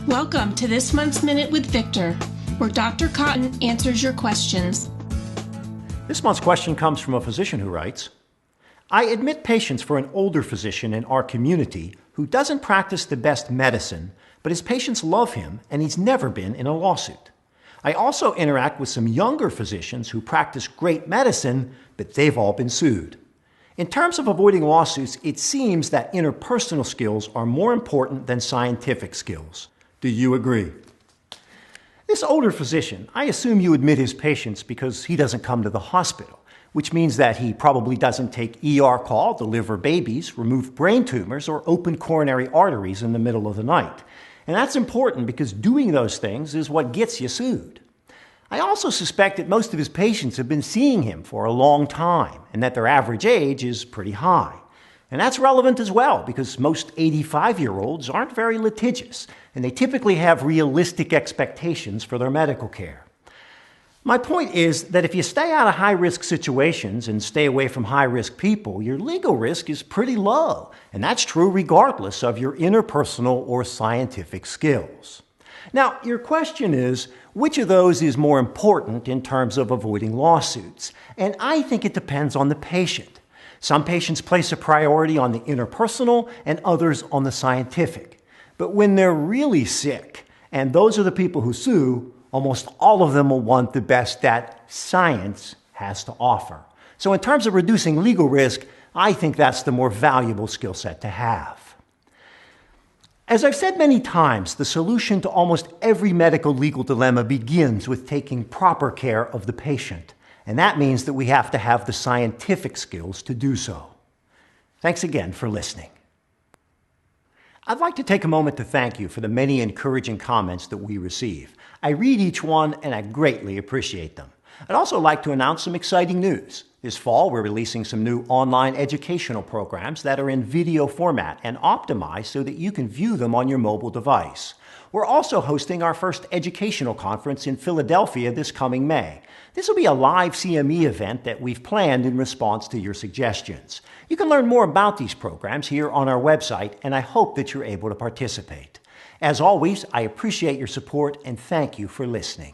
Welcome to this month's Minute with Victor, where Dr. Cotton answers your questions. This month's question comes from a physician who writes, I admit patients for an older physician in our community who doesn't practice the best medicine, but his patients love him and he's never been in a lawsuit. I also interact with some younger physicians who practice great medicine, but they've all been sued. In terms of avoiding lawsuits, it seems that interpersonal skills are more important than scientific skills. Do you agree? This older physician, I assume you admit his patients because he doesn't come to the hospital, which means that he probably doesn't take ER call, deliver babies, remove brain tumors, or open coronary arteries in the middle of the night. And that's important because doing those things is what gets you sued. I also suspect that most of his patients have been seeing him for a long time and that their average age is pretty high. And that's relevant as well because most 85-year-olds aren't very litigious and they typically have realistic expectations for their medical care. My point is that if you stay out of high-risk situations and stay away from high-risk people, your legal risk is pretty low. And that's true regardless of your interpersonal or scientific skills. Now, your question is, which of those is more important in terms of avoiding lawsuits? And I think it depends on the patient. Some patients place a priority on the interpersonal and others on the scientific. But when they're really sick, and those are the people who sue, almost all of them will want the best that science has to offer. So in terms of reducing legal risk, I think that's the more valuable skill set to have. As I've said many times, the solution to almost every medical legal dilemma begins with taking proper care of the patient. And that means that we have to have the scientific skills to do so. Thanks again for listening. I'd like to take a moment to thank you for the many encouraging comments that we receive. I read each one and I greatly appreciate them. I'd also like to announce some exciting news. This fall, we're releasing some new online educational programs that are in video format and optimized so that you can view them on your mobile device. We're also hosting our first educational conference in Philadelphia this coming May. This will be a live CME event that we've planned in response to your suggestions. You can learn more about these programs here on our website, and I hope that you're able to participate. As always, I appreciate your support and thank you for listening.